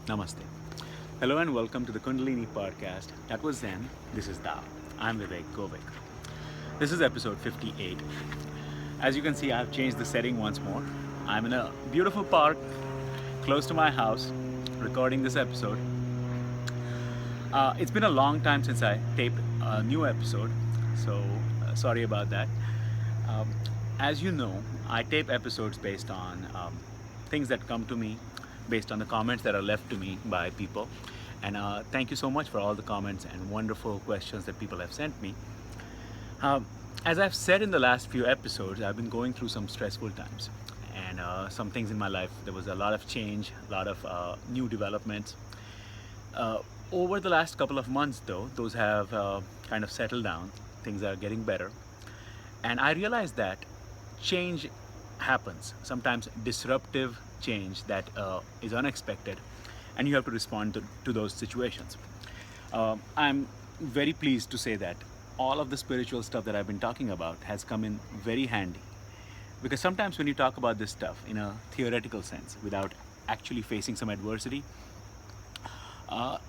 Namaste. Hello and welcome to the Kundalini podcast. That was Zen. This is Tao. I'm Vivek, Govekar. This is episode 58. As you can see, I've changed the setting once more. I'm in a beautiful park close to my house recording this episode. It's been a long time since I taped a new episode, so sorry about that. Um, as you know, I tape episodes based on things that come to me, based on the comments that are left to me by people. And thank you so much for all the comments and wonderful questions that people have sent me. Um, as I've said in the last few episodes, I've been going through some stressful times and some things in my life. There was a lot of change, a lot of new developments. Over the last couple of months, though, those have kind of settled down. Things are getting better. And I realized that change happens, sometimes disruptive change that is unexpected, and you have to respond to those situations. I'm very pleased to say that all of the spiritual stuff that I've been talking about has come in very handy. Because sometimes when you talk about this stuff in a theoretical sense, without actually facing some adversity,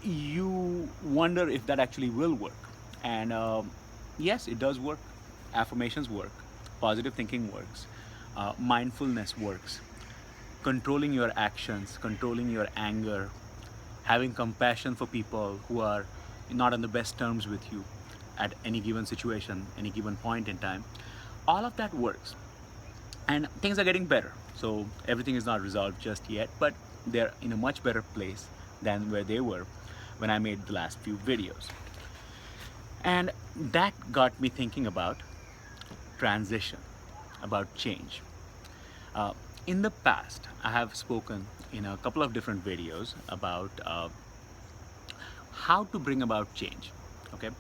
you wonder if that actually will work. And yes, it does work. Affirmations work, positive thinking works, mindfulness works, controlling your actions, controlling your anger, having compassion for people who are not on the best terms with you at any given situation, any given point in time. All of that works. And things are getting better. So everything is not resolved just yet, but they're in a much better place than where they were when I made the last few videos. And that got me thinking about transition, about change. In the past, I have spoken in a couple of different videos about how to bring about change, okay?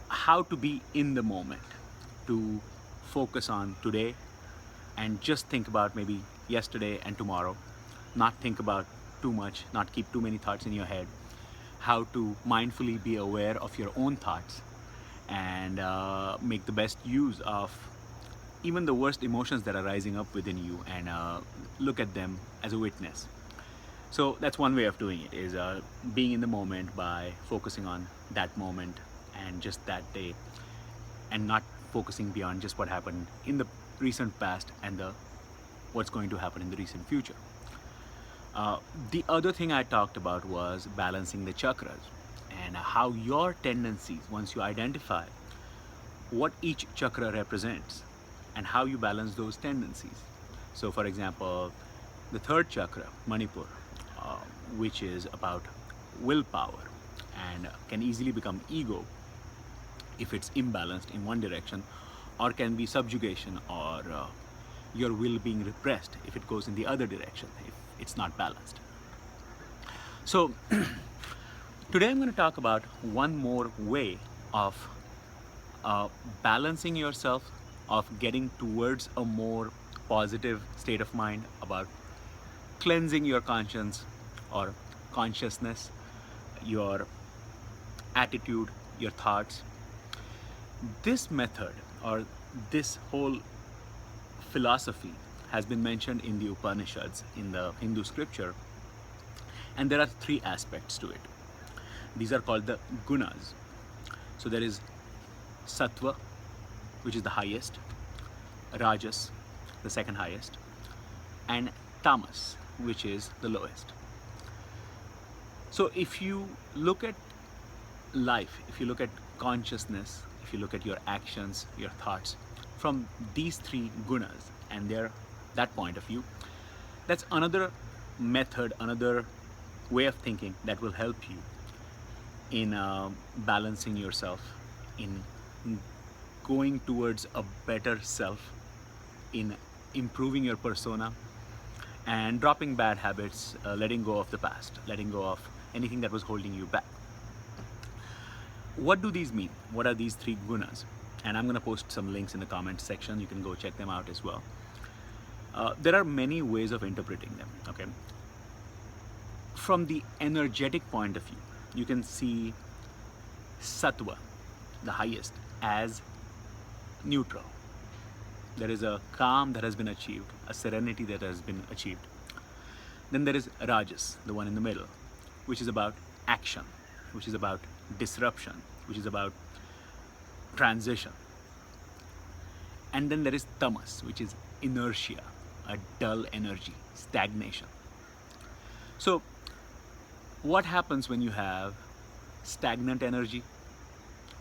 How to be in the moment, to focus on today and just think about maybe yesterday and tomorrow, not think about too much, not keep too many thoughts in your head, how to mindfully be aware of your own thoughts and make the best use of even the worst emotions that are rising up within you and look at them as a witness. So that's one way of doing it, is being in the moment by focusing on that moment and just that day, and not focusing beyond just what happened in the recent past and what's going to happen in the recent future. The other thing I talked about was balancing the chakras and how your tendencies, once you identify what each chakra represents and how you balance those tendencies. So, for example, the third chakra, Manipur, which is about willpower and can easily become ego if it's imbalanced in one direction, or can be subjugation or your will being repressed if it goes in the other direction, if it's not balanced. So today I'm going to talk about one more way of balancing yourself, of getting towards a more positive state of mind, about cleansing your conscience or consciousness, your attitude, your thoughts. This method or this whole philosophy has been mentioned in the Upanishads, in the Hindu scripture, and there are three aspects to it. These are called the Gunas. So there is Sattva, which is the highest, Rajas, the second highest, and Tamas, which is the lowest. So if you look at life, if you look at consciousness, if you look at your actions, your thoughts, from these three gunas and that point of view, that's another method, another way of thinking that will help you in balancing yourself, in going towards a better self, in improving your persona and dropping bad habits, letting go of the past, letting go of anything that was holding you back. What do these mean? What are these three gunas? And I'm going to post some links in the comments section. You can go check them out as well. There are many ways of interpreting them, okay? From the energetic point of view, you can see Sattva, the highest, as neutral. There is a calm that has been achieved, a serenity that has been achieved. Then there is Rajas, the one in the middle, which is about action, which is about disruption, which is about transition. And then there is Tamas, which is inertia, a dull energy, stagnation. So, what happens when you have stagnant energy?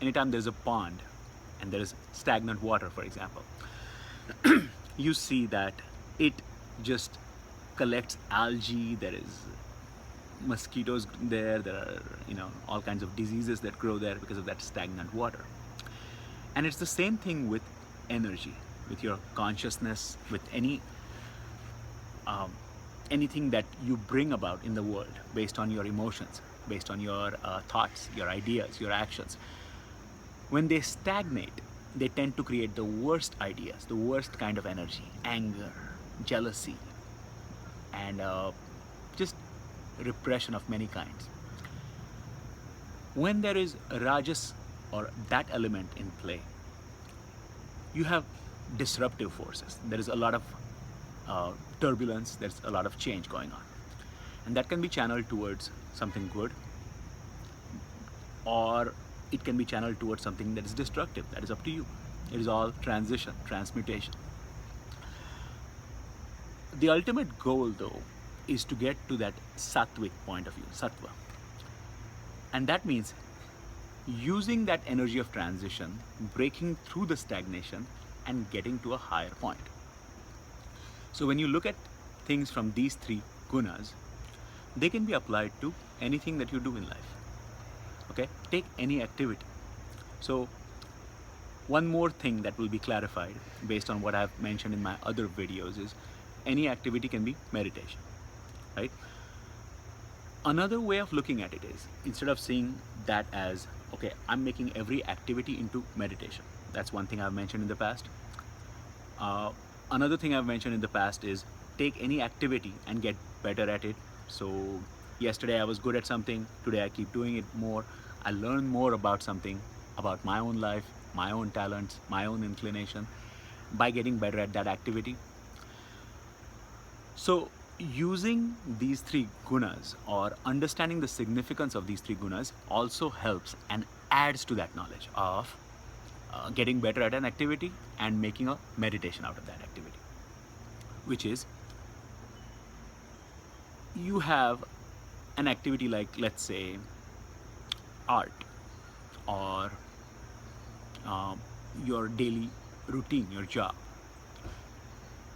Anytime there's a pond and there is stagnant water, for example, you see that it just collects algae, there is mosquitoes there, there are all kinds of diseases that grow there because of that stagnant water. And it's the same thing with energy, with your consciousness, with anything that you bring about in the world based on your emotions, based on your thoughts, your ideas, your actions. When they stagnate, they tend to create the worst ideas, the worst kind of energy, anger, jealousy, and just repression of many kinds. When there is rajas or that element in play, you have disruptive forces. There is a lot of turbulence, there's a lot of change going on. And that can be channeled towards something good, or it can be channeled towards something that is destructive. That is up to you. It is all transition, transmutation. The ultimate goal, though, is to get to that sattvic point of view, sattva. And that means using that energy of transition, breaking through the stagnation and getting to a higher point. So when you look at things from these three gunas, they can be applied to anything that you do in life. Okay, take any activity. So one more thing that will be clarified based on what I've mentioned in my other videos is any activity can be meditation, right? Another way of looking at it is, instead of seeing that as, okay, I'm making every activity into meditation. That's one thing I've mentioned in the past. Another thing I've mentioned in the past is take any activity and get better at it. So yesterday I was good at something, today I keep doing it more. I learn more about something, about my own life, my own talents, my own inclination, by getting better at that activity. So using these three gunas, or understanding the significance of these three gunas, also helps and adds to that knowledge of getting better at an activity and making a meditation out of that activity. Which is, you have an activity like, let's say, art, or your daily routine, your job,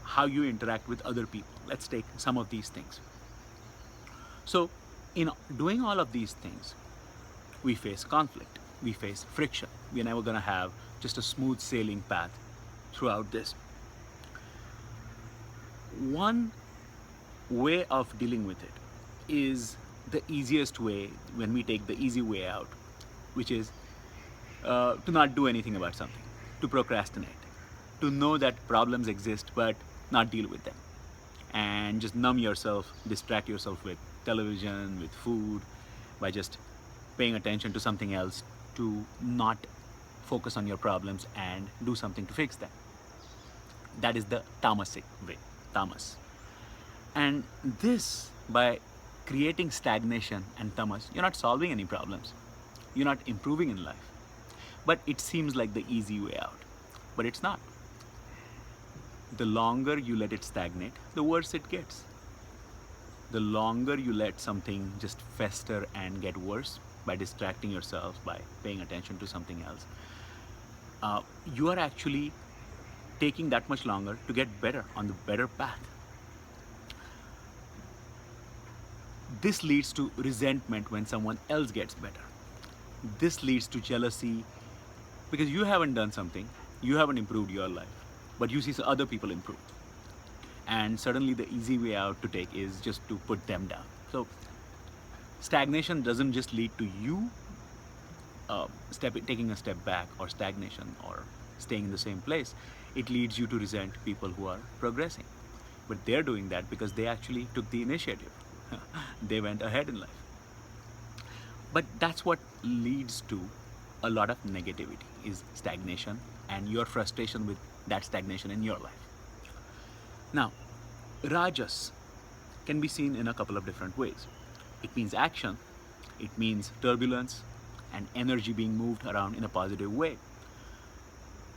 how you interact with other people. Let's take some of these things. So in doing all of these things, we face conflict, we face friction. We're never going to have just a smooth sailing path throughout this. One way of dealing with it is the easiest way, when we take the easy way out, which is to not do anything about something, to procrastinate, to know that problems exist but not deal with them, and just numb yourself, distract yourself with television, with food, by just paying attention to something else, to not focus on your problems and do something to fix them. That is the tamasic way, tamas. And this, by creating stagnation and tamas, you're not solving any problems, you're not improving in life. But it seems like the easy way out, but it's not. The longer you let it stagnate, the worse it gets. The longer you let something just fester and get worse by distracting yourself, by paying attention to something else, you are actually taking that much longer to get better, on the better path. This leads to resentment when someone else gets better. This leads to jealousy because you haven't done something, you haven't improved your life, but you see other people improve. And suddenly the easy way out to take is just to put them down. So stagnation doesn't just lead to you taking a step back, or stagnation, or staying in the same place. It leads you to resent people who are progressing. But they're doing that because they actually took the initiative. They went ahead in life. But that's what leads to a lot of negativity, is stagnation and your frustration with that stagnation in your life. Now, rajas can be seen in a couple of different ways. It means action, it means turbulence and energy being moved around in a positive way,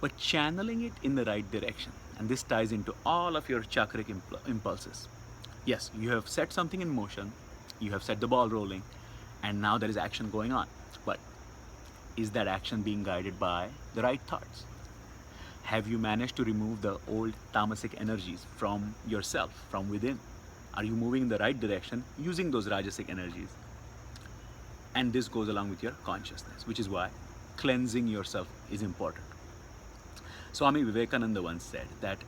but channeling it in the right direction. And this ties into all of your chakric impulses. Yes, you have set something in motion, you have set the ball rolling, and now there is action going on. But is that action being guided by the right thoughts? Have you managed to remove the old tamasic energies from yourself, from within? Are you moving in the right direction using those rajasic energies? And this goes along with your consciousness, which is why cleansing yourself is important. Swami Vivekananda once said that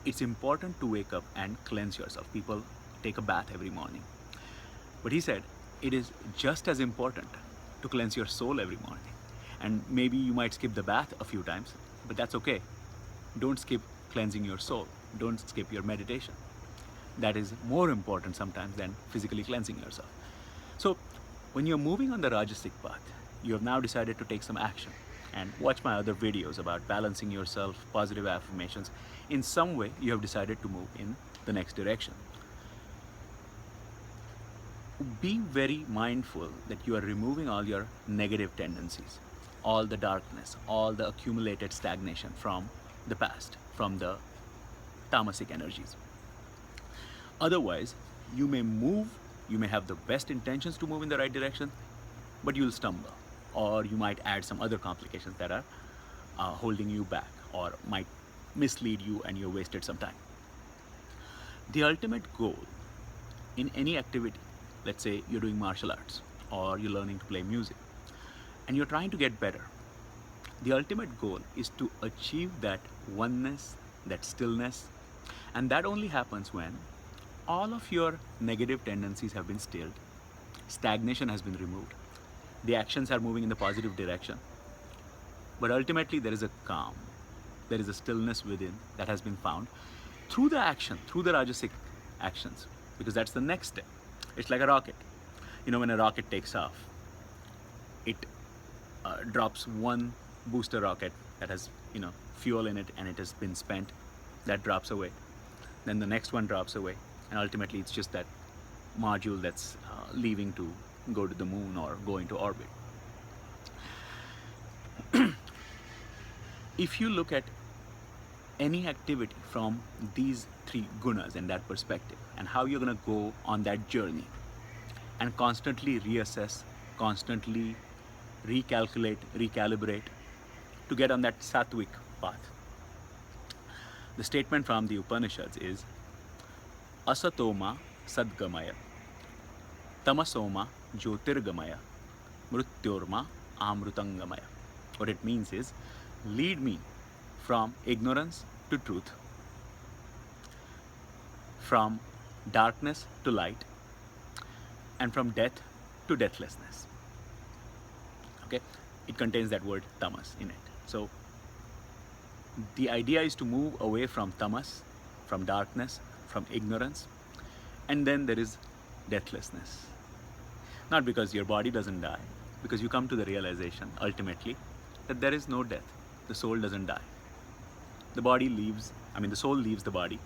it's important to wake up and cleanse yourself. People take a bath every morning. But he said it is just as important to cleanse your soul every morning. And maybe you might skip the bath a few times, but that's okay. Don't skip cleansing your soul. Don't skip your meditation. That is more important sometimes than physically cleansing yourself. So when you're moving on the Rajasic path, you have now decided to take some action. And watch my other videos about balancing yourself, positive affirmations. In some way, you have decided to move in the next direction. Be very mindful that you are removing all your negative tendencies, all the darkness, all the accumulated stagnation from the past, from the tamasic energies. Otherwise, you may move, you may have the best intentions to move in the right direction, but you'll stumble, or you might add some other complications that are holding you back, or might mislead you and you've wasted some time. The ultimate goal in any activity, let's say you're doing martial arts or you're learning to play music and you're trying to get better, the ultimate goal is to achieve that oneness, that stillness, and that only happens when all of your negative tendencies have been stilled, stagnation has been removed, the actions are moving in the positive direction, but ultimately there is a calm, there is a stillness within that has been found through the action, through the Rajasic actions, because that's the next step. It's like a rocket. You know, when a rocket takes off, it drops one booster rocket that has, fuel in it and it has been spent. That drops away. Then the next one drops away. And ultimately, it's just that module that's leaving to go to the moon or go into orbit. If you look at any activity from these three gunas and that perspective, and how you're going to go on that journey and constantly reassess, constantly recalculate, recalibrate to get on that sattvic path. The statement from the Upanishads is asatoma sadgamaya, tamasoma jyotirgamaya, mrityorma amrutangamaya. What it means is, lead me from ignorance to truth, from darkness to light, and from death to deathlessness. Okay, it contains that word tamas in it. So the idea is to move away from tamas, from darkness, from ignorance, and then there is deathlessness. Not because your body doesn't die, because you come to the realization ultimately that there is no death. The soul doesn't die. The body leaves, the soul leaves the body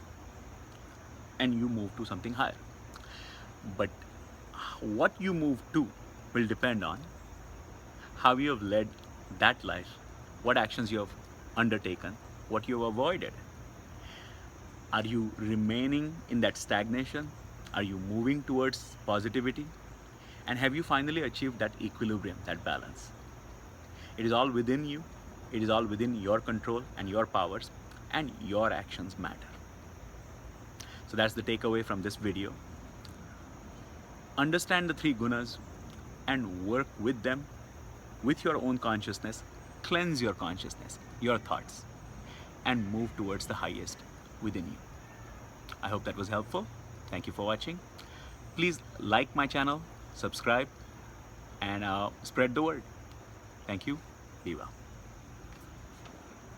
and you move to something higher. But what you move to will depend on how you have led that life, what actions you have undertaken, what you have avoided. Are you remaining in that stagnation? Are you moving towards positivity? And have you finally achieved that equilibrium, that balance? It is all within you. It is all within your control and your powers, and your actions matter. So that's the takeaway from this video. Understand the three gunas and work with them, with your own consciousness. Cleanse your consciousness, your thoughts, and move towards the highest within you. I hope that was helpful. Thank you for watching. Please like my channel, subscribe, and spread the word. Thank you. Be well.